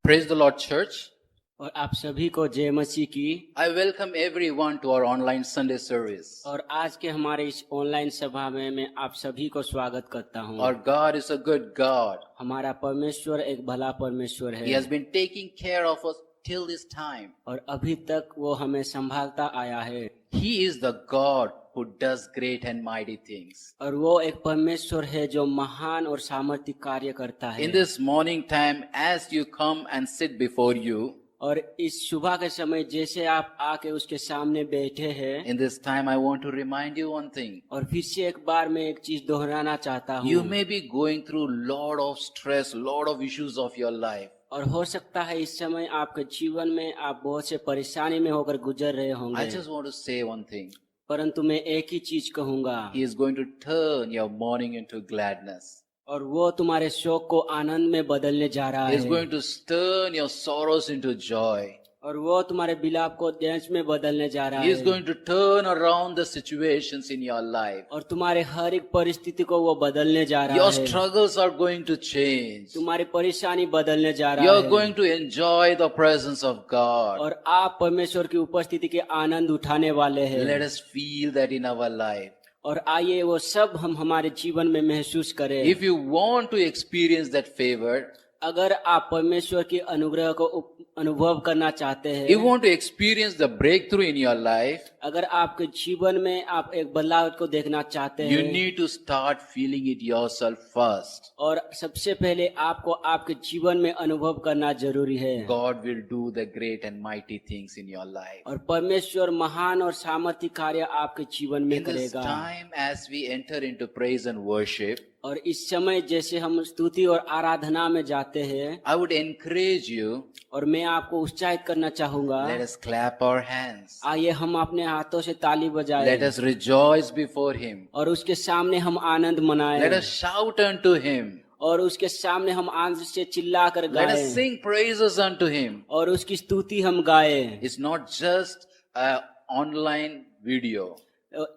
Praise the Lord, church. और आप सभी को जय मसीह की। I welcome everyone to our online Sunday service. और आज के हमारे इस ऑनलाइन सभा में मैं आप सभी को स्वागत करता हूँ। Our God is a good God. हमारा परमेश्वर एक भला परमेश्वर He है has been taking care of us till this time. और अभी तक वो हमें संभालता आया है। He is the God who does great and mighty things. और वो एक परमेश्वर है जो महान और सामर्थ्य कार्य करता है। In this morning time, as you come and sit before you, और इस सुबह के समय जैसे आप आके उसके सामने बैठे हैं, in this time I want to remind you one thing. और फिर से एक बार मैं एक चीज दोहराना चाहता You हूँ। may be going through lot of stress, lot of issues of your life. और हो सकता है इस समय आपके जीवन में आप बहुत से परेशानी में होकर गुजर रहे I होंगे, just want to say one thing. परंतु मैं एक ही चीज कहूंगा, He is going to turn your mourning into gladness. और वो तुम्हारे शोक को आनंद में बदलने जा रहा He is है, going to turn your sorrows into joy. और वो तुम्हारे विलाप को डांस में बदलने जा रहा He is है, going to turn around the situations in your life. और तुम्हारे हर एक परिस्थिति को वो बदलने जा रहा Your है। struggles are going to change. तुम्हारी परेशानी बदलने जा You रहा are है, going to enjoy the presence of God. और आप परमेश्वर की उपस्थिति के आनंद उठाने वाले हैं। Let us feel that in our life. और आइए वो सब हम हमारे जीवन में महसूस करें। If you want to experience that favor, अगर आप परमेश्वर की अनुग्रह को अनुभव करना चाहते हैं, you want to experience the breakthrough in your life, अगर आपके जीवन में आप एक बदलाव को देखना चाहते you हैं, need to start feeling it yourself first. और सबसे पहले आपको आपके जीवन में अनुभव करना जरूरी है। God will do the great and mighty things in your life. और परमेश्वर महान और सामर्थ्य कार्य आपके जीवन में In this करेगा। time, as we enter into praise and worship, और इस समय जैसे हम स्तुति और आराधना में जाते हैं, I would encourage you, और मैं आपको उत्साहित करना चाहूंगा, let us clap our hands. आइए हम अपने हाथों से ताली Let बजाएं us rejoice before Him. और उसके सामने हम आनंद Let मनाएं, us shout unto Him. और उसके सामने हम आनंद से चिल्ला कर Let us गाएं, sing praises unto Him. और उसकी स्तुति हम गाएं। It's not just an online video.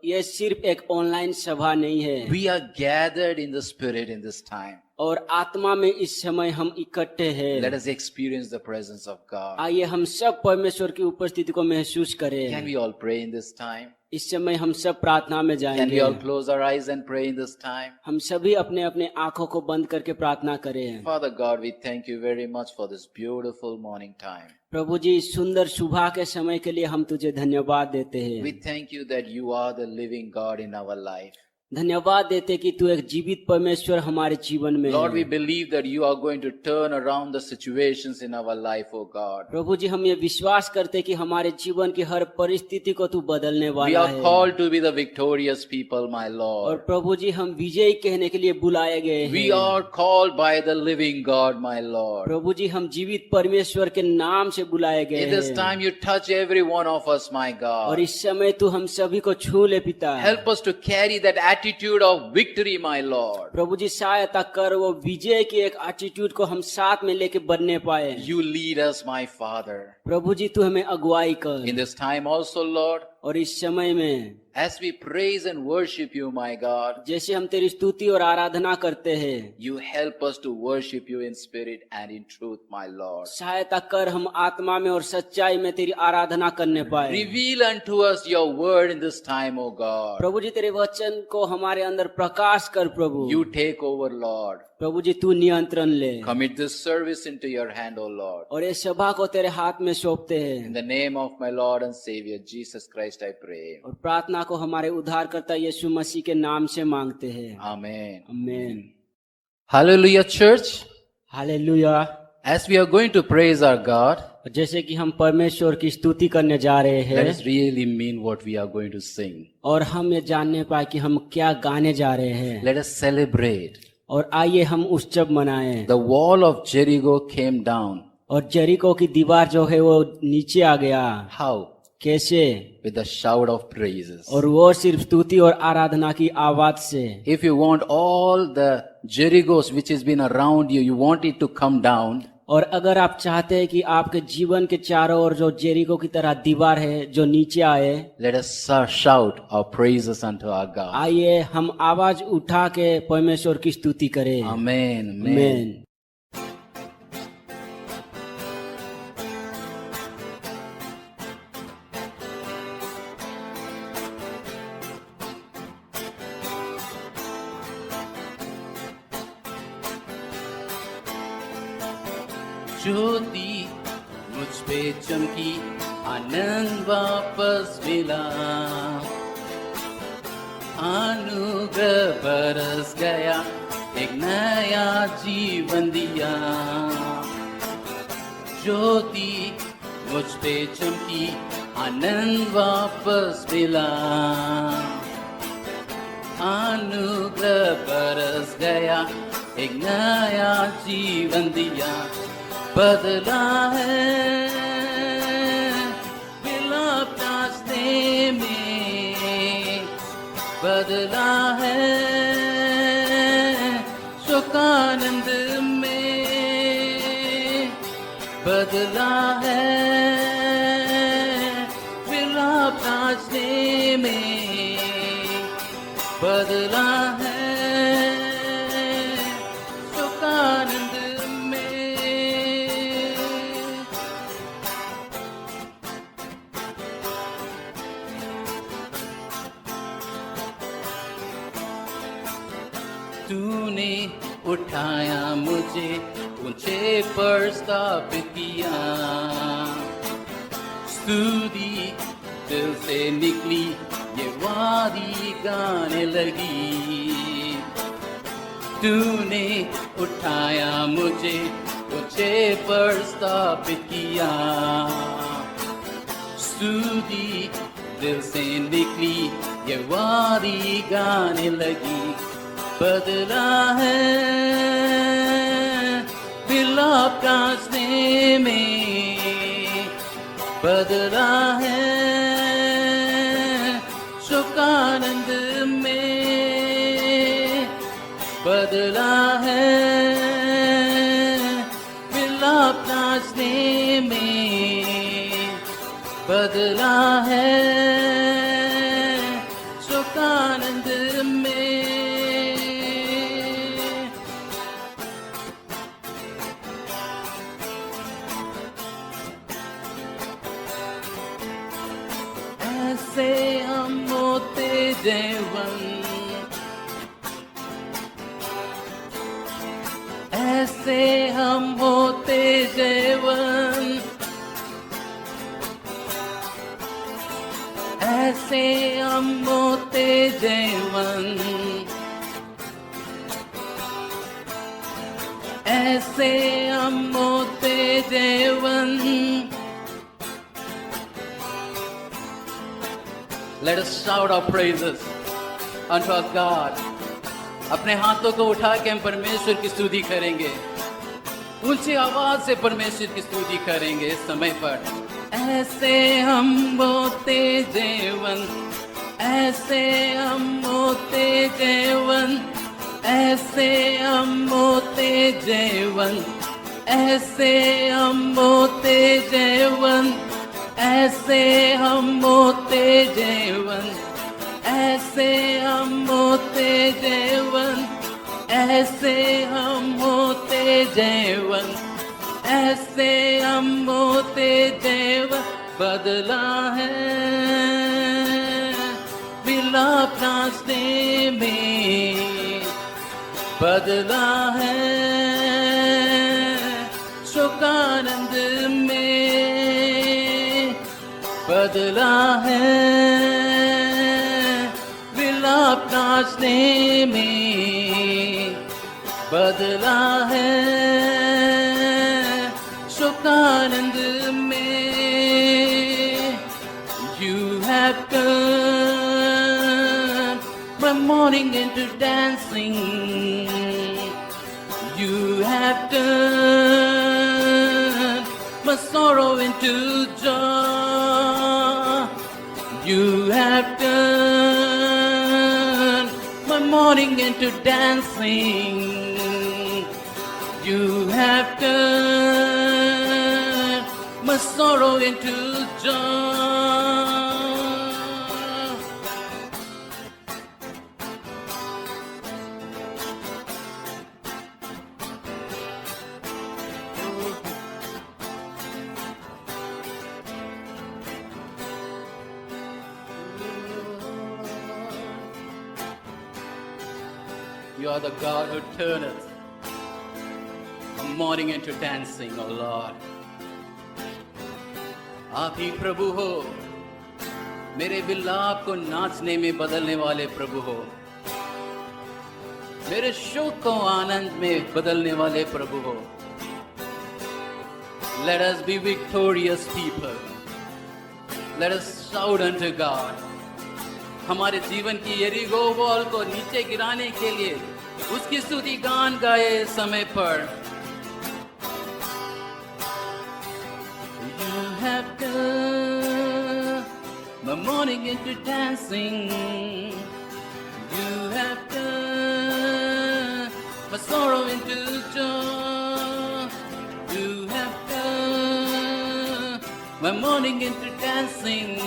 ये सिर्फ एक ऑनलाइन सभा नहीं है, We are gathered in the Spirit in this time. और आत्मा में इस समय हम इकट्ठे हैं। Let us experience the presence of God. आइए हम सब परमेश्वर की उपस्थिति को महसूस Can करें। we all pray in this time? इस समय हम सब प्रार्थना में Can we जाएंगे। all close our eyes and pray in this time? हम सभी अपने अपने आंखों को बंद करके प्रार्थना करें। Father God, we thank you very much for this beautiful morning time. प्रभु जी, इस सुंदर सुबह के समय के लिए हम तुझे धन्यवाद देते We हैं। thank you that you are the living God in our life. धन्यवाद देते कि तू एक जीवित परमेश्वर हमारे जीवन में Lord, we है। believe that you are going to turn around the situations in our life, oh God. प्रभु जी, हम ये विश्वास करते कि हमारे जीवन की हर परिस्थिति को तू बदलने We वाला are है। called to be the victorious people, my और Lord. प्रभु जी, हम विजयी कहने के लिए बुलाए गए We हैं। are called by the living God, my Lord. प्रभु जी, हम जीवित परमेश्वर के नाम से बुलाए गए In this हैं। time, you touch every one of us, my और God. इस समय तू हम सभी को छू ले पिता। Help us to carry that attitude of victory, my Lord. प्रभु जी, सहायता कर वो विजय की एक एटीट्यूड को हम साथ में लेके बढ़ने पाए। You lead us, my Father. प्रभु जी, तू हमें अगुवाई In कर। this time also, Lord, और इस समय में as we praise and worship you, my God, जैसे हम तेरी स्तुति और आराधना करते हैं, you help us to worship you in spirit and in truth, my Lord. सहायता कर हम आत्मा में और सच्चाई में तेरी आराधना करने पाए। Reveal unto us your word in this time, O God. प्रभु जी, तेरे वचन को हमारे अंदर प्रकाश कर प्रभु। You take over, Lord. प्रभु जी, तू नियंत्रण ले, Commit this service into your hand, O Lord. और ये सभा को तेरे हाथ में सौंपते In हैं। the name of my Lord and Savior, Jesus Christ, I pray. और प्रार्थना को हमारे उद्धारकर्ता यीशु मसीह के नाम से मांगते हैं। Amen. आमीन। Hallelujah, church. Hallelujah. As we are going to praise our God, जैसे कि हम परमेश्वर की स्तुति करने जा रहे let हैं, us really mean what we are going to sing. और हम ये जानने पाए कि हम क्या गाने जा रहे हैं, Let us celebrate. और आइए हम उत्सव मनाएं। The wall of Jericho came down. और जरीको की दीवार जो है वो नीचे आ गया। How? कैसे? With a shout of praises. और वो सिर्फ स्तुति और आराधना की आवाज से। If you want all the Jerichos which has been around you, you want it to come down, और अगर आप चाहते हैं कि आपके जीवन के चारों ओर जो जेरिको की तरह दीवार है जो नीचे आए, let us shout our praises unto our God. आइए हम आवाज उठा के परमेश्वर की स्तुति करें। Amen. Amen. आमीन। ज्योति मुझ पे चमकी, आनंद वापस मिला, अनुग्रह बरस गया, एक नया जीवन दिया। ज्योति मुझ पे चमकी, आनंद वापस मिला, अनुग्रह बरस गया, एक नया जीवन दिया। बदला है विलाप नाचने में, बदला है शोकानंद में, बदला है विलाप नाचने में, बदला है शोकानंद में। तूने उठाया मुझे, ऊंचे पर स्थापित किया, स्तुति दिल से निकली, ये वादी गाने लगी। तूने उठाया मुझे, ऊंचे पर स्थापित किया, स्तुति दिल से निकली, ये वादी गाने लगी। बदला है विलाप नाचने में, बदला है शोकानंद में, बदला है विलाप नाचने में, बदला है शोकानंद में। ऐसे हम होते जीवन, ऐसे हम होते जीवन, ऐसे हम होते जीवन, ऐसे हम होते जीवन। Let us shout our praises unto our God. अपने हाथों को उठा के हम परमेश्वर की स्तुति करेंगे, ऊंची आवाज से परमेश्वर की स्तुति करेंगे इस समय पर। ऐसे हम होते जीवन, ऐसे हम होते जीवन, ऐसे हम होते जीवन, ऐसे हम होते जीवन, ऐसे हम होते जीवन, ऐसे हम होते जीवन, ऐसे हम होते जीवन, ऐसे हम होते जीवन। बदला है विलाप नाचने में, बदला है शोकानंद में, बदला है विलाप नाचने में, बदला है शोकानंद में। You have turned my mourning into dancing, you have turned my sorrow into joy, you have turned my mourning into dancing, you have turned my sorrow into joy. You are the God who turneth morning into dancing, oh Lord. आप ही प्रभु हो, मेरे विलाप को नाचने में बदलने वाले प्रभु हो, मेरे शोक को आनंद में बदलने वाले प्रभु हो. Let us be victorious people. Let us shout unto God. हमारे जीवन की यरीगो वॉल को नीचे गिराने के लिए उसकी स्तुति गान गाए समय पर. You have turned my morning into dancing. You have turned my sorrow into joy. You have turned my morning into dancing.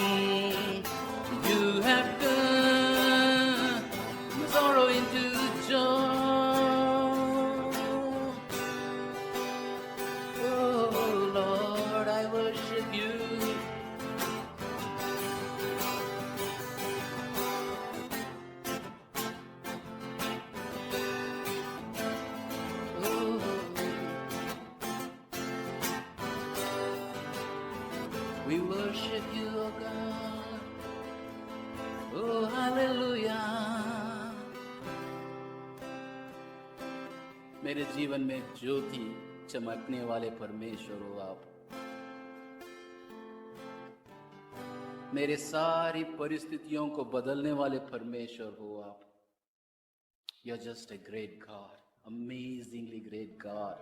You have turned my sorrow into joy. Oh Lord, I worship you. Oh, we worship you, oh God. Oh, hallelujah. मेरे जीवन में ज्योति चमकने वाले परमेश्वर हो आप. मेरे सारी परिस्थितियों को बदलने वाले परमेश्वर हो आप. You're just a great God, amazingly great God.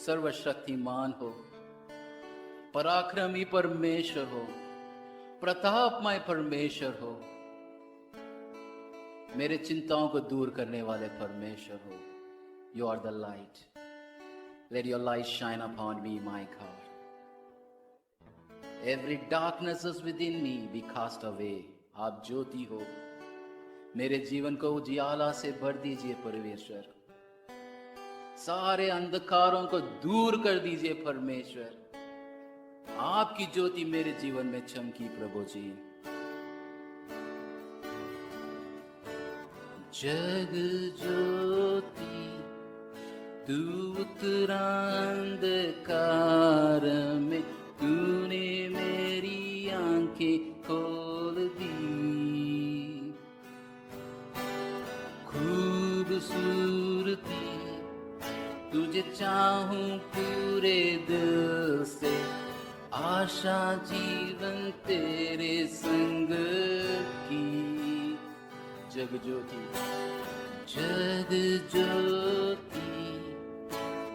सर्वशक्तिमान हो, पराक्रमी परमेश्वर हो, प्रतापमय परमेश्वर हो, मेरे चिंताओं को दूर करने वाले परमेश्वर हो. You are the light. Let your light shine upon me, my God. Every darkness is within me be cast away. आप ज्योति हो, मेरे जीवन को उजियाला से भर दीजिए परमेश्वर. सारे अंधकारों को दूर कर दीजिए परमेश्वर. आपकी ज्योति मेरे जीवन में चमकी प्रभु जी. जग ज्योति तू उतरा अंधकार में, तूने मेरी आंखें खोल दी. खूबसूरती तुझे चाहूं पूरे दिल से, आशा जीवन तेरे संग की. जग ज्योति, जग ज्योति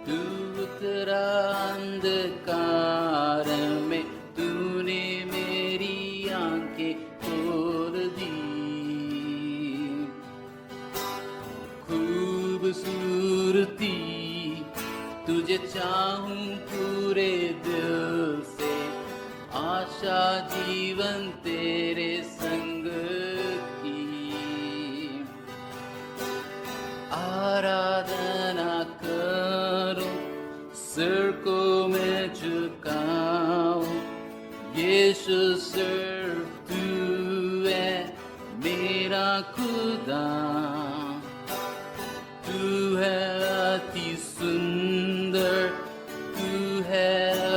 तू उतरा अंधकार में, तूने मेरी आंखें खोल दी. खूबसूरती तुझे चाहूं पूरे दिल से, आशा जीवन तेरे संग की. आराधना करूं, सिर को मैं झुकाऊं, यीशु सिर्फ तू है मेरा खुदा. तू है अति सुंदर, तू है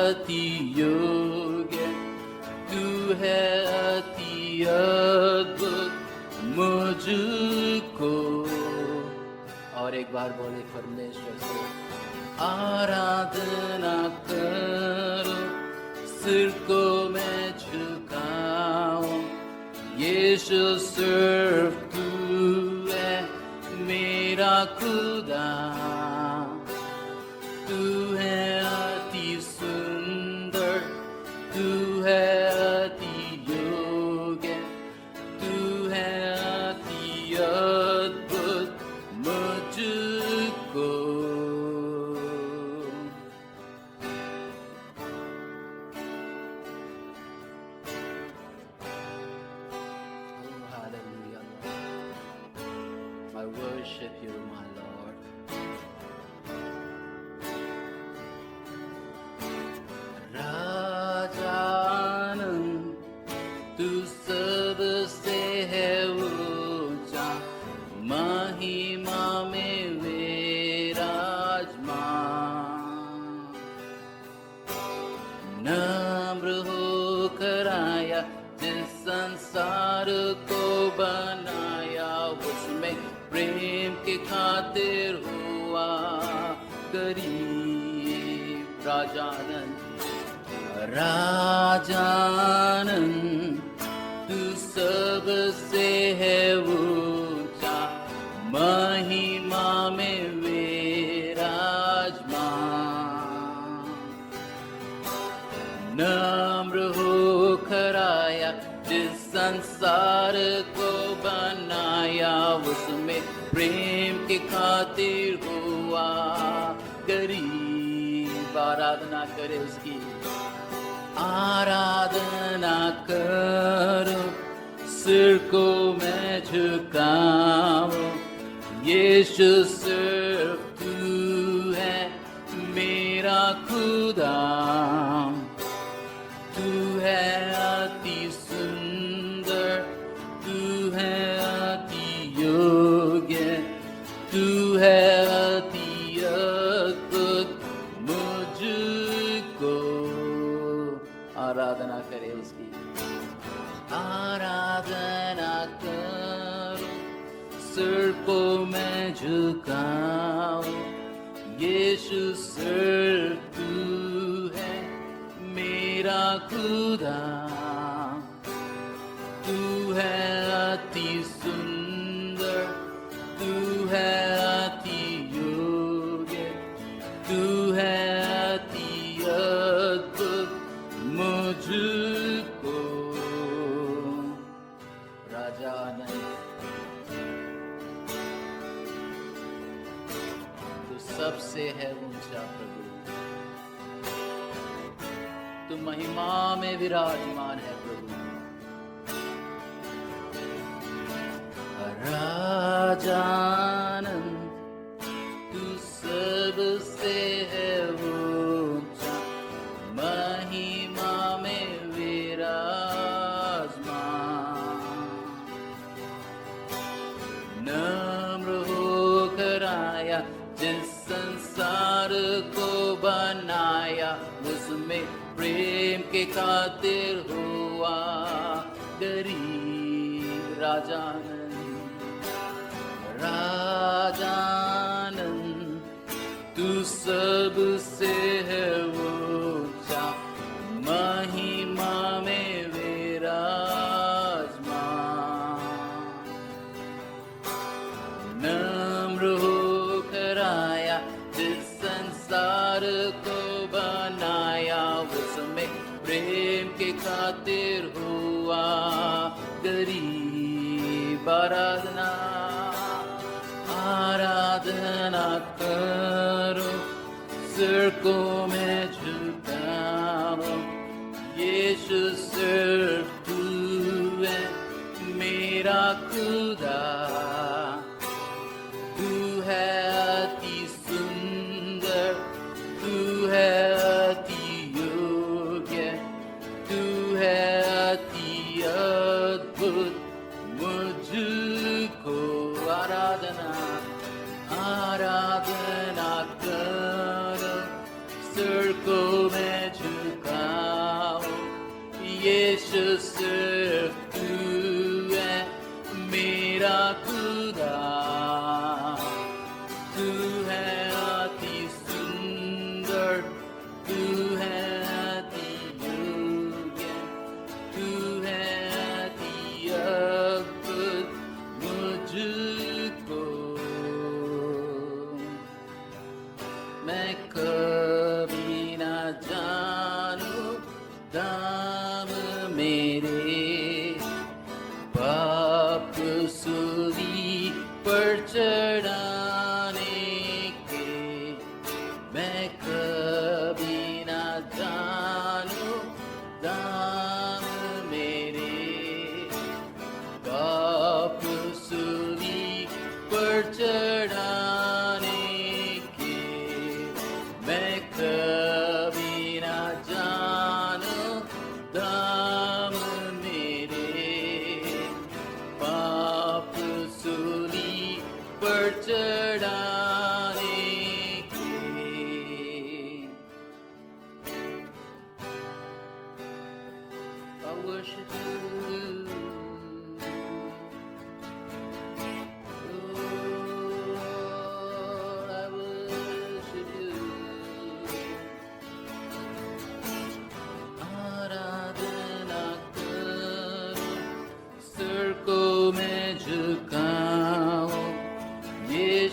अति योग्य, तू है अति अद्भुत मुझको. और एक बार बोले परमेश्वर से. आराधना करो, सिर को मैं झुकाऊं, यीशु सिर्फ तू है मेरा खुदा. तू है अति सुंदर, तू है अति योग्य, तू है अति अद्भुत मुझको. Oh, hallelujah, Lord. I worship you, my Lord. Rajanand तू सबसे है ऊंचा, महिमा में विराजमान. प्रेम के खातिर हुआ गरीब। राजानंद राजानंद तू सबसे है ऊंचा, महिमा में विराजमान। नम्र होकर आया, जिस संसार को बनाया, उसमें प्रेम के खातिर हुआ गरीब। आराधना करे उसकी, आराधना करो, सिर को मैं झुकाऊं। यीशु सिर्फ तू है मेरा खुदा, तू है अति सुंदर, तू है अति योग्य, तू है अति अद्भुत मुझको। आराधना करे उसकी, आराधना करो, सिर को मैं झुकाऊं। यीशु सिर्फ तू है मेरा खुदा, तू है अति सुंदर, तू है अति योग्य, तू है अति अद्भुत मुझको। राजानंद तू सबसे है ऊंचा प्रभु, तू महिमा में विराजमान है प्रभु। राजानंद तू सबसे है ऊंचा, महिमा में विराजमान। नम्र होकर आया, जिस संसार को बनाया, उसमें प्रेम के खातिर हुआ गरीब। राजानंद राजानंद तू सबसे है ऊंचा, महिमा में विराजमान। नम्र होकर आया, जिस संसार को बनाया, उसमें प्रेम के खातिर हुआ गरीब। आराधना आराधना करो, सिर को मैं झुकाऊं। यीशु सिर्फ तू है मेरा खुदा, तू है अति सुंदर, तू है अति योग्य, तू है अति अद्भुत मुझको। आराधना आराधना करो, सिर को मैं झुकाऊं। यीशु सिर्फ तू है मेरा खुदा, तू है अति सुंदर, तू है अति योग्य, तू है अति अद्भुत मुझको। मैं कभी ना जानू दाम मेरे, पाप सूली पर चढ़ाने के। मैं कभी ना जानू दाम मेरे, पाप सूली पर चढ़ाने के। मैं कभी ना जानू दाम मेरे, पाप सूली पर चढ़ाने के। I worship you. Oh.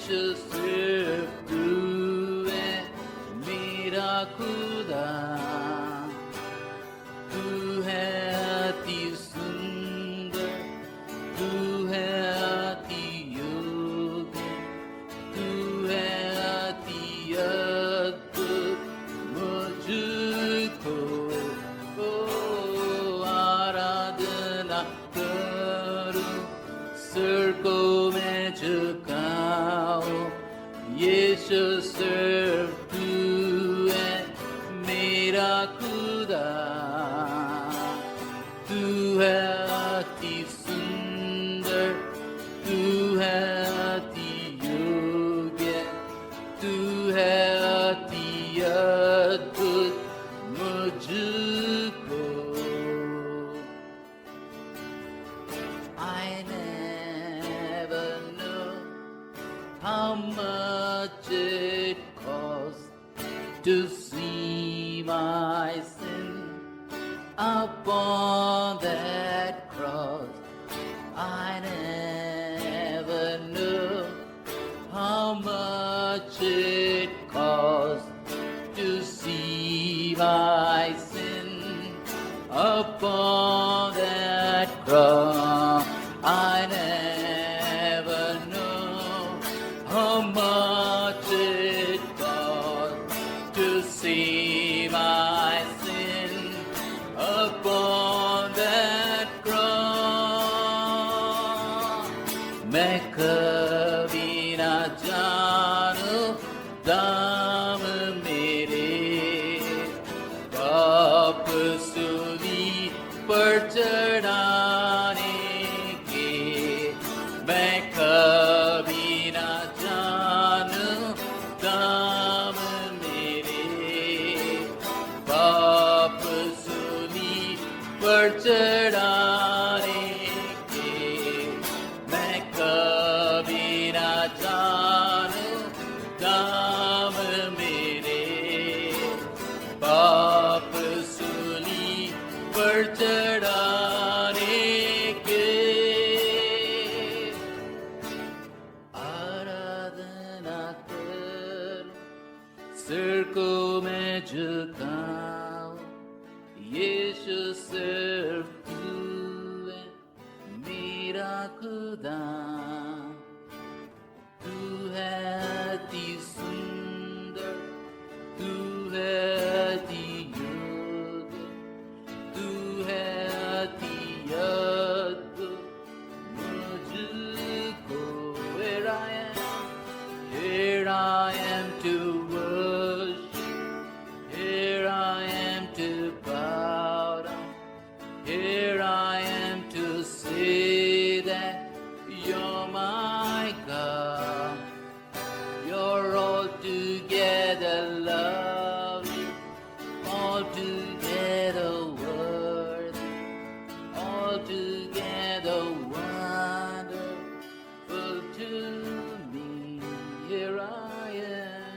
यीशु सिर्फ तू है मेरा खुदा, तू है अति सुंदर, तू है अति योग्य, तू है अति अद्भुत, मुझको आराधना करूं, सिर को मैं झुकाऊं, यीशु सिर्फ तू है मेरा खुदा, तू है अति सुंदर, तू है अति योग्य, तू है अति अद्भुत, मुझको I never know how much it costs to see my sin upon that cross. I never know how much it costs to see my sin upon that cross. I never know how much it costs to see my sin upon that cross. मैं कभी ना जानूं दाम मेरे पाप सूली पर चढ़ाने के, मैं कभी ना जानूं दाम मेरे पाप सूली पर चढ़ाने के, मैं कभी ना जानूं दाम मेरे पाप सूली पर चढ़ाने के। आराधना करूं, सिर को मैं झुकाऊं, यीशु सिर्फ तू है मेरा खुदा, तू है अति सुंदर, तू है अति योग्य, तू है अति अद्भुत, मुझको here I am to worship, here I am to bow down, here I am to say that you're my God, you're altogether lovely, altogether worthy, altogether wonderful to me. Here I am,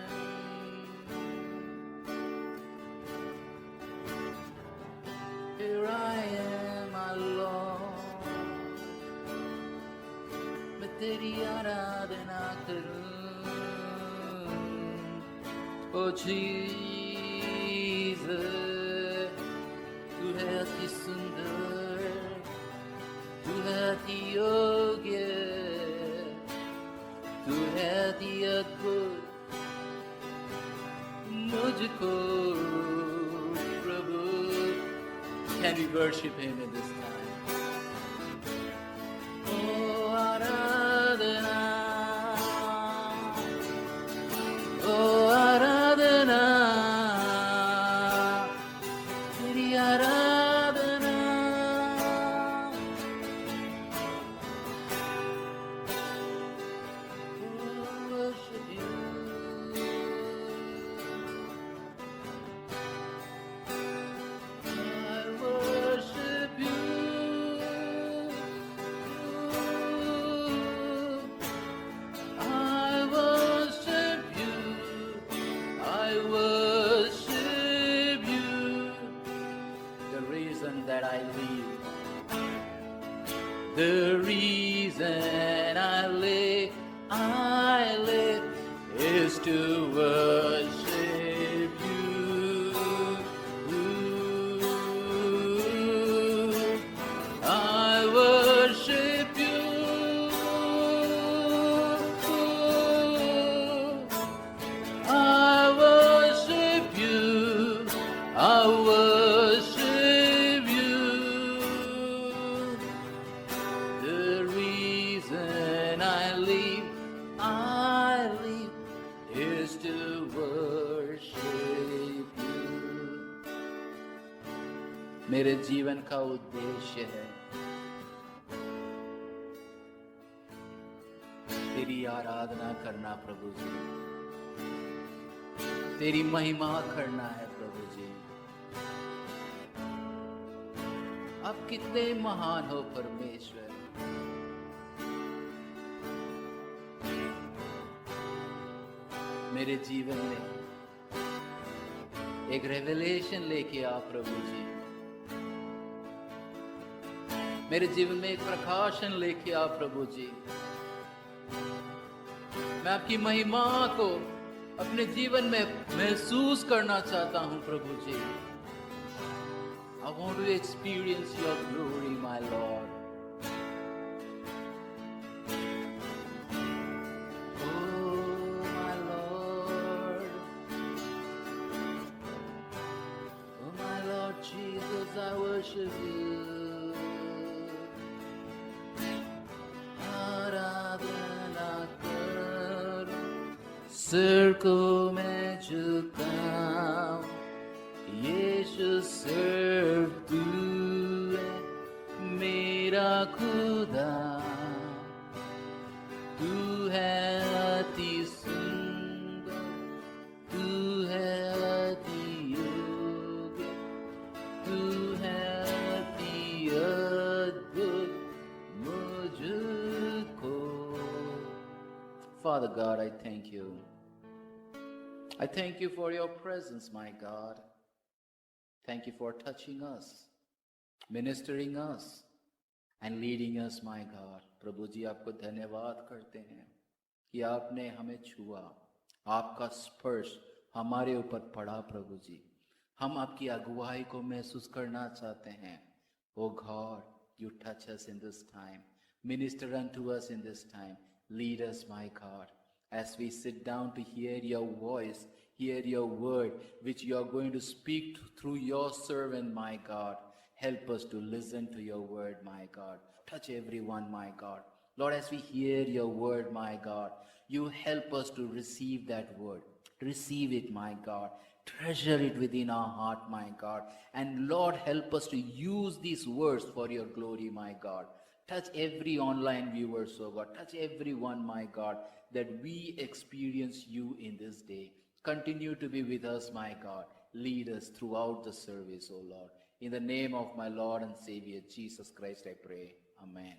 here I am, my Lord, मैं तेरी आराधना करूं, ओ Jesus, तू है अति सुंदर, तू है अति योग्य, तू है अति अद्भुत, मुझको प्रभु। Can we worship him in this time? Oh Aradhana, oh आराधना, तेरी आराधना, worship you. I worship you. I worship you. I worship you. The reason that I live, the reason I live to worship you. I worship you. I worship you. I worship you. The reason I live is to worship you. मेरे जीवन का उद्देश्य है तेरी आराधना करना प्रभु जी, तेरी महिमा करना है प्रभु जी। आप कितने महान हो परमेश्वर। मेरे जीवन में एक रेवलेशन लेके आ प्रभु जी, मेरे जीवन में एक प्रकाशन लेके आ प्रभु जी। मैं आपकी महिमा को अपने जीवन में महसूस करना चाहता हूं प्रभु जी। I want to experience your glory, my Lord. Jesus, I worship you. आराधना करूं, सिर को मैं झुकाऊं, यीशु सिर्फ तू है मेरा खुदा। तू है अति सुंदर, तू है अति योग्य, तू है अति अद्भुत मुझको। Father God, I thank you. I thank you for your presence, my God. Thank you for touching us, ministering us, and leading us, my God. प्रभु जी आपको धन्यवाद करते हैं कि आपने हमें छुआ, आपका स्पर्श हमारे ऊपर पड़ा प्रभु जी। हम आपकी अगुवाई को महसूस करना चाहते हैं। Oh God, you touch us in this time. Minister unto us in this time. Lead us, my God, as we sit down to hear your voice, hear your word, which you are going to speak through your servant, my God. Help us to listen to your word, my God. Touch everyone, my God. Lord, as we hear your word, my God, you help us to receive that word. Receive it, my God. Treasure it within our heart, my God. And Lord, help us to use these words for your glory, my God. Touch every online viewer, so God. Touch everyone, my God, that we experience you in this day. Continue to be with us, my God. Lead us throughout the service, O Lord. In the name of my Lord and Savior, Jesus Christ, I pray. Amen.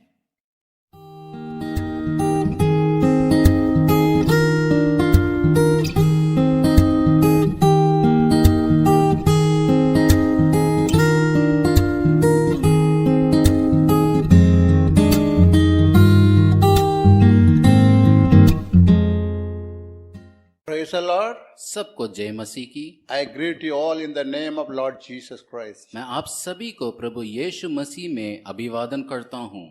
Praise the Lord. सबको जय मसीह की। I greet you all in the name of Lord Jesus Christ. मैं आप सभी को प्रभु यीशु मसीह में अभिवादन करता हूँ।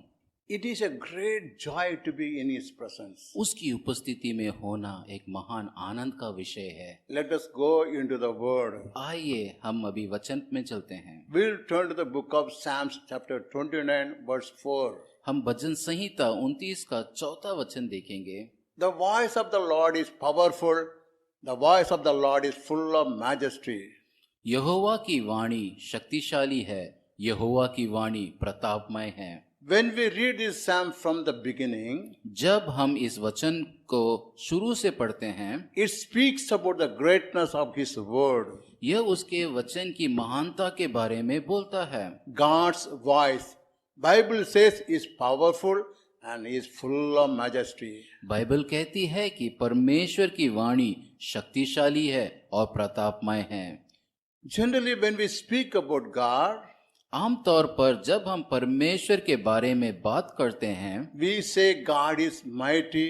It is a great joy to be in His presence. उसकी उपस्थिति में होना एक महान आनंद का विषय है। Let us go into the Word. आइए हम अभी वचन में चलते हैं। We'll turn to the book of Psalms, chapter 29, verse 4. हम भजन संहिता 29 का 4था वचन देखेंगे। The voice of the Lord is powerful. The voice of the Lord is full of majesty. यहोवा की वाणी शक्तिशाली है, यहोवा की वाणी प्रतापमय है। When we read this psalm from the beginning, जब हम इस वचन को शुरू से पढ़ते हैं, it speaks about the greatness of His word. यह उसके वचन की महानता के बारे में बोलता है। God's voice, Bible says, is powerful and is full of majesty. Bible कहती है कि परमेश्वर की वाणी शक्तिशाली है और प्रतापमय है। Generally, when we speak about God, आमतौर पर जब हम परमेश्वर के बारे में बात करते हैं, we say God is mighty,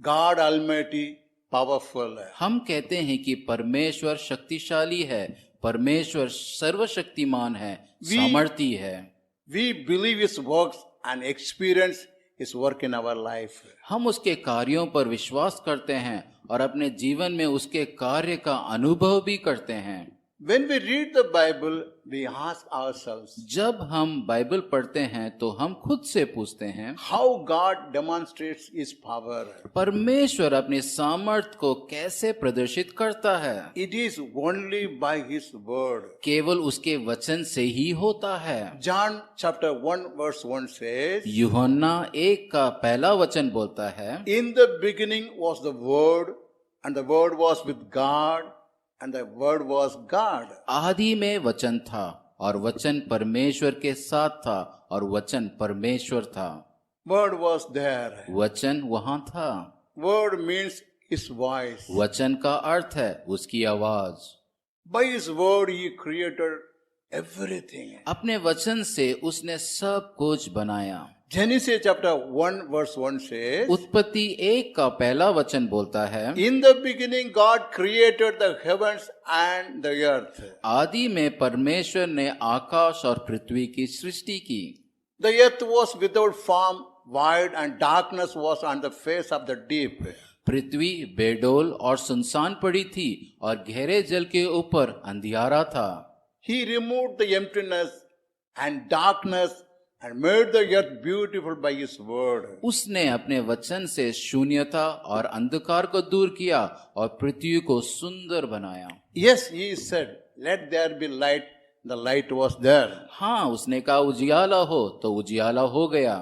God Almighty, powerful. हम कहते हैं कि परमेश्वर शक्तिशाली है, परमेश्वर सर्वशक्तिमान है, सामर्थी है। We believe His works and experience His work in our life. हम उसके कार्यों पर विश्वास करते हैं और अपने जीवन में उसके कार्य का अनुभव भी करते हैं। When we read the Bible, we ask ourselves, जब हम बाइबल पढ़ते हैं तो हम खुद से पूछते हैं, how God demonstrates His power. परमेश्वर अपने सामर्थ को कैसे प्रदर्शित करता है? It is only by His word. केवल उसके वचन से ही होता है। John chapter 1 verse 1 says, यूहन्ना 1 का पहला वचन बोलता है, in the beginning was the Word, and the Word was with God, and the Word was God. आदि में वचन था और वचन परमेश्वर के साथ था और वचन परमेश्वर था। Word was there. वचन वहां था। Word means His voice. वचन का अर्थ है उसकी आवाज। By His word He created everything. अपने वचन से उसने सब कुछ बनाया। Genesis chapter 1 verse 1 says, उत्पत्ति 1 का पहला वचन बोलता है, in the beginning God created the heavens and the earth. आदि में परमेश्वर ने आकाश और पृथ्वी की सृष्टि की। The earth was without form, void, and darkness was on the face of the deep. पृथ्वी बेडोल और सुनसान पड़ी थी और गहरे जल के ऊपर अंधियारा था। He removed the emptiness and darkness and made the earth beautiful by His word. उसने अपने वचन से शून्यता और अंधकार को दूर किया और पृथ्वी को सुंदर बनाया। Yes, He said, let there be light. The light was there. हाँ, उसने कहा उजियाला हो तो उजियाला हो गया।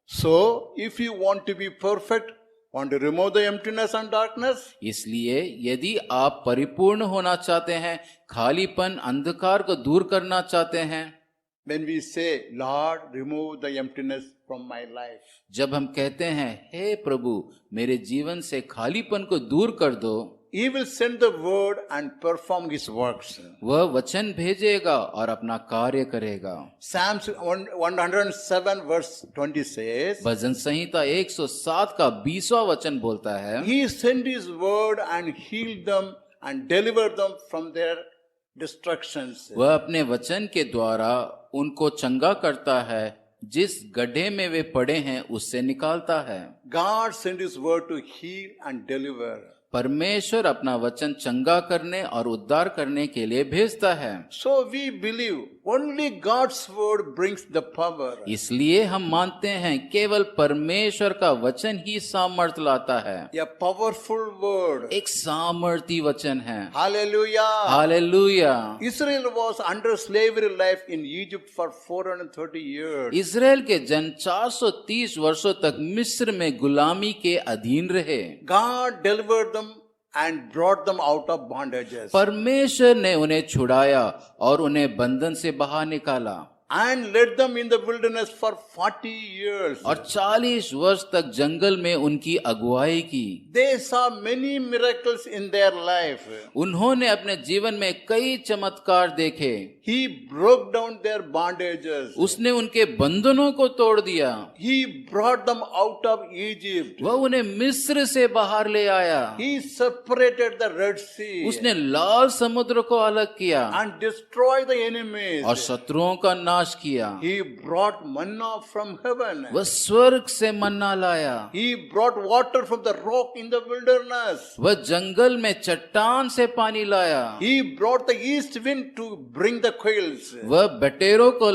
So, if you want to be perfect, want to remove the emptiness and darkness, इसलिए यदि आप परिपूर्ण होना चाहते हैं, खालीपन अंधकार को दूर करना चाहते हैं, when we say, Lord, remove the emptiness from my life, जब हम कहते हैं हे प्रभु मेरे जीवन से खालीपन को दूर कर दो, He will send the word and perform His works. वह वचन भेजेगा और अपना कार्य करेगा। Psalms 107 verse 20 says, भजन संहिता 107 का 20वां वचन बोलता है, He sent His word and healed them and delivered them from their destructions. वह अपने वचन के द्वारा उनको चंगा करता है, जिस गड्ढे में वे पड़े हैं उससे निकालता है। God sent His word to heal and deliver. परमेश्वर अपना वचन चंगा करने और उद्धार करने के लिए भेजता है। So we believe only God's word brings the power. इसलिए हम मानते हैं केवल परमेश्वर का वचन ही सामर्थ लाता है। A powerful word. एक सामर्थी वचन है। Hallelujah. Hallelujah. Israel was under slavery life in Egypt for 430 years. Israel के जन 430 वर्षों तक मिस्र में गुलामी के अधीन रहे। God delivered them and brought them out of bondages. परमेश्वर ने उन्हें छुड़ाया और उन्हें बंधन से बाहर निकाला And led them in the wilderness for 40 years. और 40 वर्ष तक जंगल में उनकी अगुवाई की। They saw many miracles in their life. उन्होंने अपने जीवन में कई चमत्कार देखे। He broke down their bondages. उसने उनके बंधनों को तोड़ दिया। He brought them out of Egypt. वह उन्हें मिस्र से बाहर ले आया। He separated the Red Sea उसने लाल समुद्र को अलग किया and destroyed the enemies. और शत्रुओं का नाश किया। He brought manna from heaven. वह स्वर्ग से मन्ना लाया। He brought water from the rock in the wilderness. वह जंगल में चट्टान से पानी लाया। He brought the east wind to bring the quails. वह बटेरों को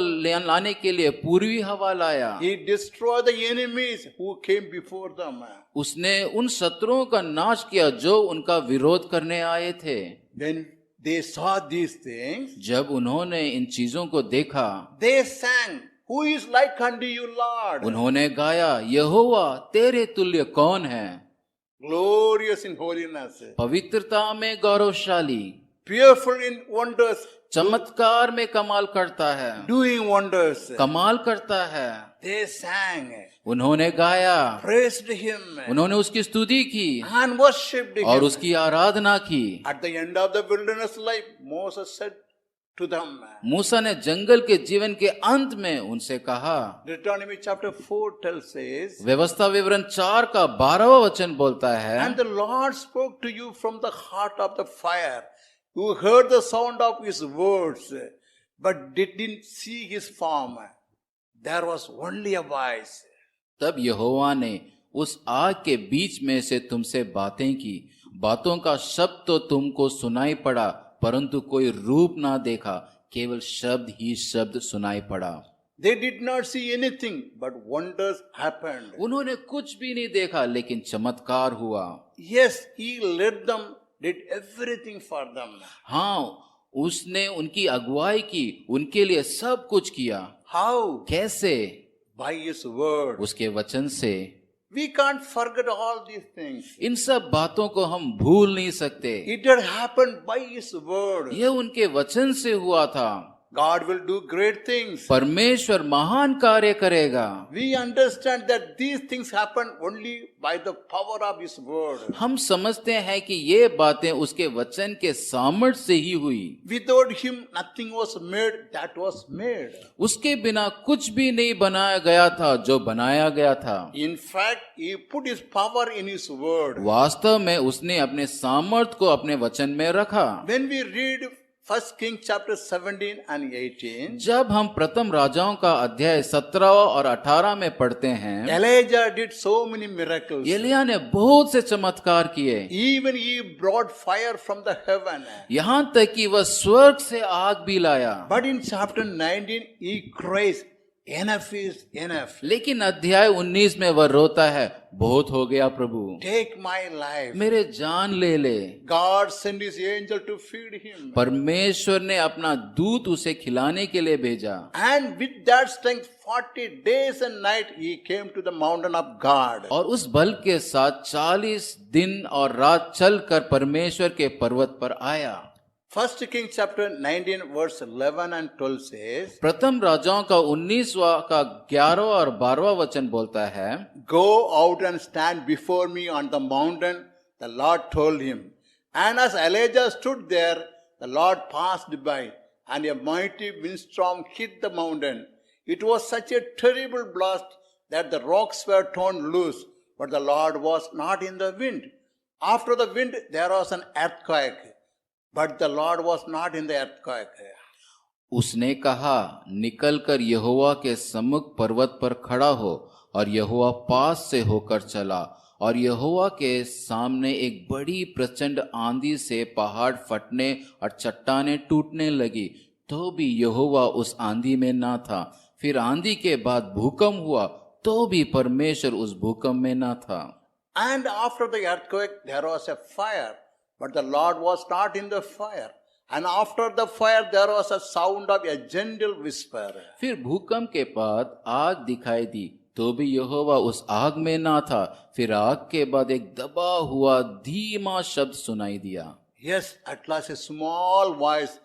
लाने के लिए पूर्वी हवा लाया। He destroyed the enemies who came before them. उसने उन शत्रुओं का नाश किया जो उनका विरोध करने आए थे। When they saw these things, जब उन्होंने इन चीजों को देखा, they sang, Who is like unto you, Lord? उन्होंने गाया, यहोवा तेरे तुल्य कौन है? Glorious in holiness, पवित्रता में गौरवशाली, fearful in wonders, चमत्कार में कमाल करता है, doing wonders. कमाल करता है। They sang, उन्होंने गाया, praised Him, उन्होंने उसकी स्तुति की and worshipped और Him. उसकी आराधना की। At the end of the wilderness life, Moses said, to them. मूसा ने जंगल के जीवन के अंत में उनसे कहा। Deuteronomy chapter 4 tells us, व्यवस्था विवरण 4 का 12वां वचन बोलता है, and the Lord spoke to you from the heart of the fire. You heard the sound of his words, but didn't see his form. There was only a voice. तब यहोवा ने उस आग के बीच में से तुमसे बातें की, बातों का शब्द तो तुमको सुनाई पड़ा, परंतु कोई रूप ना देखा, केवल शब्द ही शब्द सुनाई पड़ा। They did not see anything, but wonders happened. उन्होंने कुछ भी नहीं देखा, लेकिन चमत्कार हुआ। Yes, he led them, did everything for them. हाँ, उसने उनकी अगुवाई की, उनके लिए सब कुछ किया। How? कैसे? By his word. उसके वचन से। We can't forget all these things. इन सब बातों को हम भूल नहीं सकते। It had happened by his word. यह उनके वचन से हुआ था। God will do great things. परमेश्वर महान कार्य करेगा। We understand that these things happen only by the power of his word. हम समझते हैं कि ये बातें उसके वचन के सामर्थ्य से ही हुई। Without him, nothing was made that was made. उसके बिना कुछ भी नहीं बनाया गया था जो बनाया गया था। In fact, he put his power in his word. वास्तव में उसने अपने सामर्थ्य को अपने वचन में रखा। When we read 1 Kings chapter 17 and 18, जब हम प्रथम राजाओं का अध्याय 17 और 18 में पढ़ते हैं, Elijah did so many miracles. Elia ने बहुत से चमत्कार किए। Even he brought fire from the heaven. यहाँ तक कि वह स्वर्ग से आग भी लाया। But in chapter 19, he cries, enough is enough. लेकिन अध्याय 19 में वह रोता है, बहुत हो गया प्रभु, Take my life. मेरे जान ले ले। God sent his angel to feed him. परमेश्वर ने अपना दूत उसे खिलाने के लिए भेजा। And with that strength, 40 days and night, he came to the mountain of God. और उस बल के साथ 40 दिन और रात चलकर परमेश्वर के पर्वत पर आया। 1 Kings chapter 19 verse 11 and 12 says, प्रथम राजाओं का 19वां का 11वां और 12वां वचन बोलता है, Go out and stand before me on the mountain, the Lord told him. And as Elijah stood there, the Lord passed by, and a mighty windstorm hit the mountain. It was such a terrible blast that the rocks were torn loose, but the Lord was not in the wind. After the wind, there was an earthquake, but the Lord was not in the earthquake. उसने कहा, निकल कर यहोवा के सम्मुख पर्वत पर खड़ा हो, और यहोवा पास से होकर चला, और यहोवा के सामने एक बड़ी प्रचंड आंधी से पहाड़ फटने और चट्टानें टूटने लगी, तो भी यहोवा उस आंधी में ना था। फिर आंधी के बाद भूकंप हुआ, तो भी परमेश्वर उस भूकंप में ना था। And after the earthquake, there was a fire, but the Lord was not in the fire. And after the fire, there was a sound of a gentle whisper. फिर भूकंप के बाद आग दिखाई दी, तो भी यहोवा उस आग में ना था। फिर आग के बाद एक दबा हुआ धीमा शब्द सुनाई दिया। Yes, at last a small voice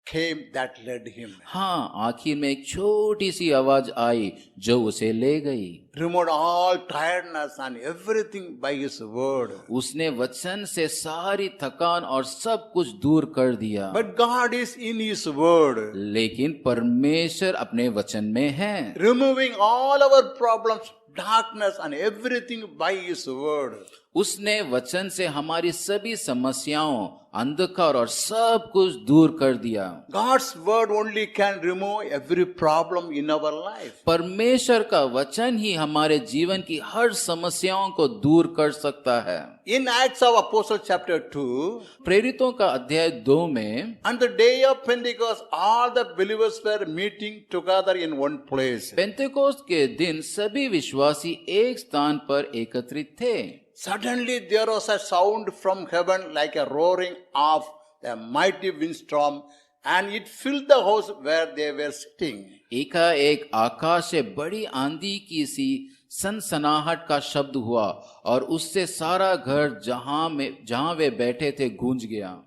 came that led him. हाँ, आखिर में एक छोटी सी आवाज आई जो उसे ले गई। Removed all tiredness and everything by his word. उसने वचन से सारी थकान और सब कुछ दूर कर दिया। But God is in his word, लेकिन परमेश्वर अपने वचन में है, removing all our problems, darkness and everything by his word. उसने वचन से हमारी सभी समस्याओं, अंधकार और सब कुछ दूर कर दिया। God's word only can remove every problem in our life. परमेश्वर का वचन ही हमारे जीवन की हर समस्याओं को दूर कर सकता है। In Acts of Apostles chapter 2, प्रेरितों का अध्याय 2 में, on the day of Pentecost, all the believers were meeting together in one place. पेंतेकोस्त के दिन सभी विश्वासी एक स्थान पर एकत्रित थे। Suddenly there was a sound from heaven like a roaring of a mighty windstorm, and it filled the house where they were sitting. एकाएक आकाश से बड़ी आंधी की सी सनसनाहट का शब्द हुआ, और उससे सारा घर जहां वे बैठे थे गूंज गया।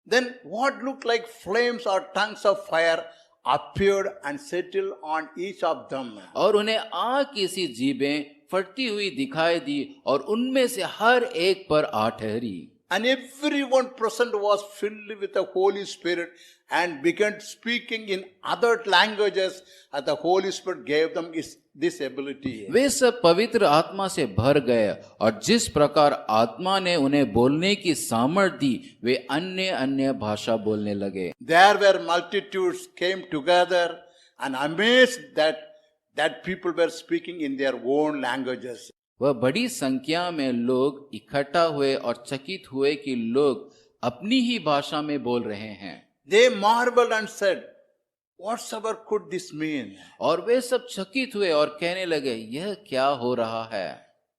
Then what looked like flames or tongues of fire appeared and settled on each of them. और उन्हें आग की सी जीभें फटती हुई दिखाई दी, और उनमें से हर एक पर आ ठहरी। And everyone present was filled with the Holy Spirit and began speaking in other languages as the Holy Spirit gave them this ability. वे सब पवित्र आत्मा से भर गए और जिस प्रकार आत्मा ने उन्हें बोलने की सामर्थ्य दी वे अन्य अन्य भाषा बोलने लगे. There were multitudes came together and amazed that people were speaking in their own languages. वह बड़ी संख्या में लोग इकट्ठा हुए और चकित हुए कि लोग अपनी ही भाषा में बोल रहे हैं. They marveled and said, "Whatsoever could this mean?" और वे सब चकित हुए और कहने लगे यह क्या हो रहा है.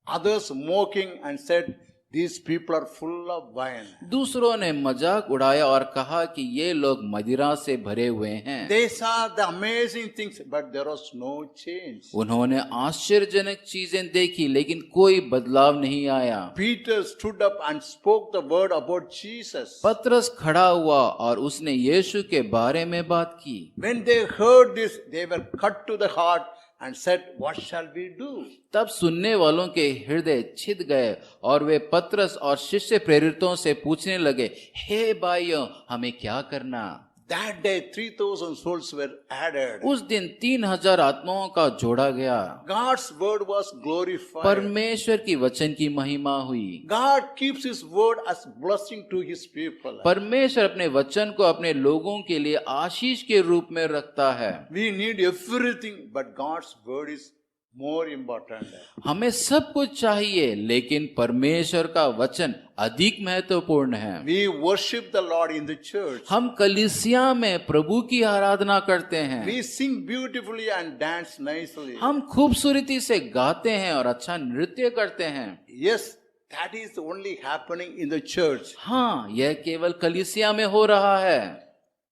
Others mocking and said, "These people are full of wine." दूसरों ने मजाक उड़ाया और कहा कि ये लोग मदिरा से भरे हुए हैं. They saw the amazing things, but there was no change. उन्होंने आश्चर्यजनक चीजें देखी लेकिन कोई बदलाव नहीं आया. Peter stood up and spoke the word about Jesus. पतरस खड़ा हुआ और उसने यीशु के बारे में बात की. When they heard this, they were cut to the heart and said, "What shall we do?" तब सुनने वालों के हृदय छिद गए और वे पतरस और शिष्य प्रेरितों से पूछने लगे, हे भाइयों हमें क्या करना. That day 3,000 souls were added. उस दिन 3,000 आत्माओं का जोड़ा गया. God's word was glorified. परमेश्वर की वचन की महिमा हुई. God keeps his word as blessing to his people. परमेश्वर अपने वचन को अपने लोगों के लिए आशीष के रूप में रखता है. We need everything, but God's word is more important. हमें सब कुछ चाहिए लेकिन परमेश्वर का वचन अधिक महत्वपूर्ण है. We worship the Lord in the church. हम कलीसिया में प्रभु की आराधना करते हैं. We sing beautifully and dance nicely. हम खूबसूरती से गाते हैं और अच्छा नृत्य करते हैं. Yes, that is only happening in the church. हाँ, यह केवल कलीसिया में हो रहा है.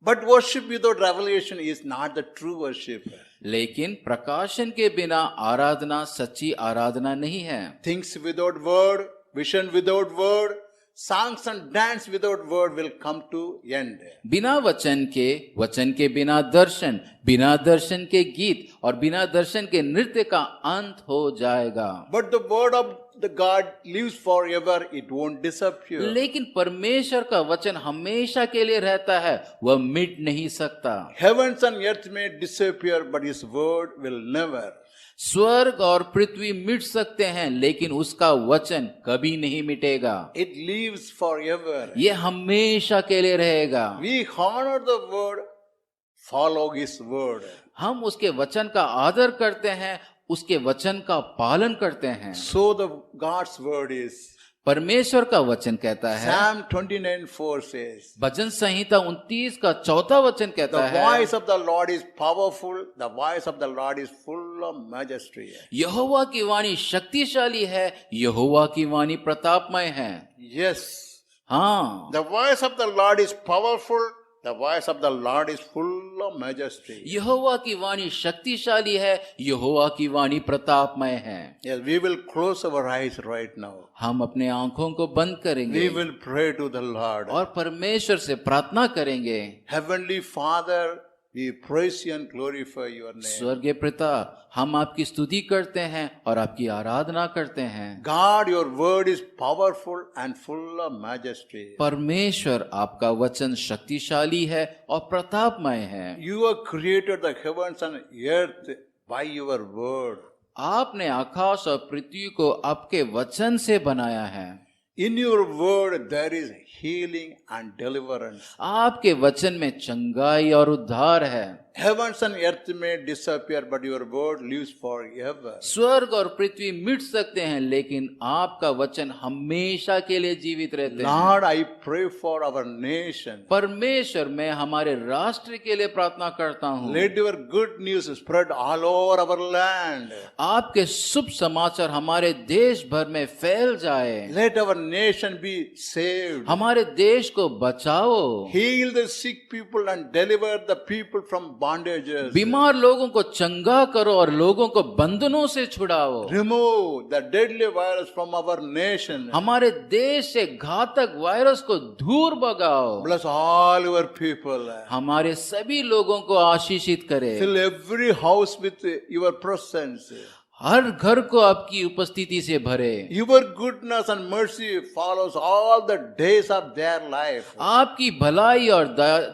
But worship without revelation is not the true worship. लेकिन प्रकाशन के बिना आराधना सच्ची आराधना नहीं है. Things without word, vision without word, songs and dance without word will come to end. बिना वचन के बिना दर्शन के गीत और बिना दर्शन के नृत्य का अंत हो जाएगा. But the word of the God lives forever, it won't disappear. लेकिन परमेश्वर का वचन हमेशा के लिए रहता है, वह मिट नहीं सकता. Heavens and earth may disappear, but his word will never. स्वर्ग और पृथ्वी मिट सकते हैं लेकिन उसका वचन कभी नहीं मिटेगा. It lives forever. ये हमेशा के लिए रहेगा. We honor the word, follow his word. हम उसके वचन का आदर करते हैं, उसके वचन का पालन करते हैं. So the God's word is. परमेश्वर का वचन कहता है. Psalm 29:4 says. भजन संहिता 29 का 4वां वचन कहता The है. voice of the Lord is powerful. The voice of the Lord is full of majesty. यहोवा की वाणी शक्तिशाली है, यहोवा की वाणी प्रतापमय है. Yes. हाँ, The voice of the Lord is powerful. The voice of the Lord is full of majesty. यहोवा की वाणी शक्तिशाली है, यहोवा की वाणी प्रतापमय है. Yes, we will close our eyes right now. हम अपने आंखों को बंद करेंगे We will pray to the Lord. और परमेश्वर से प्रार्थना करेंगे. Heavenly Father, we praise you and glorify your name. स्वर्गीय पिता, हम आपकी स्तुति करते हैं और आपकी आराधना करते हैं. God, your word is powerful and full of majesty. परमेश्वर, आपका वचन शक्तिशाली है और प्रतापमय है. You have created the heavens and earth by your word. आपने आकाश और पृथ्वी को आपके वचन से बनाया है. In your word there is healing and deliverance. आपके वचन में चंगाई और उद्धार है. Heavens and earth may disappear, but your word lives forever. स्वर्ग और पृथ्वी मिट सकते हैं लेकिन आपका वचन हमेशा के लिए जीवित रहते हैं. Lord, I pray for our nation. परमेश्वर, मैं हमारे राष्ट्र के लिए प्रार्थना करता हूँ. Let your good news spread all over our land. आपके शुभ समाचार हमारे देश भर में फैल जाए. Let our nation be saved. हमारे देश को बचाओ. Heal the sick people and deliver the people from bondages. बीमार लोगों को चंगा करो और लोगों को बंधनों से छुड़ाओ. Remove the deadly virus from our nation. हमारे देश से घातक वायरस को दूर भगाओ. Bless all your people. हमारे सभी लोगों को आशीषित करे. Fill every house with your presence. हर घर को आपकी उपस्थिति से भरे। Your goodness and mercy follows all the days of their life. आपकी भलाई और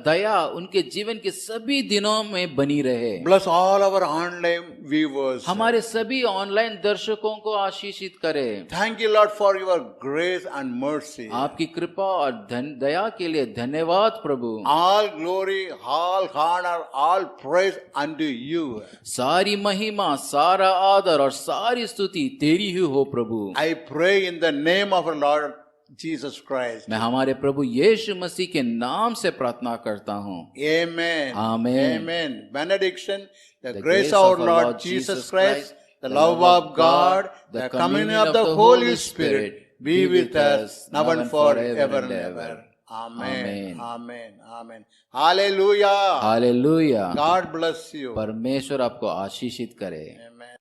दया उनके जीवन के सभी दिनों में बनी रहे। Bless all our online viewers. हमारे सभी ऑनलाइन दर्शकों को आशीषित करे। Thank you, Lord, for your grace and mercy. आपकी कृपा और दया के लिए धन्यवाद प्रभु। All glory, all honor, all praise unto you. सारी महिमा, सारा आदर और सारी स्तुति तेरी ही हो प्रभु। I pray in the name of our Lord Jesus Christ. मैं हमारे प्रभु यीशु मसीह के नाम से प्रार्थना करता हूँ। Amen. Amen. Amen. Benediction, the The grace grace of our of our Lord Lord Jesus Jesus Christ, Christ, the love of God, the communion of the Holy Spirit be with us now and forever and ever. Amen. Amen. Amen. Amen. Hallelujah. Hallelujah. God bless you. परमेश्वर आपको आशीषित करे। Amen.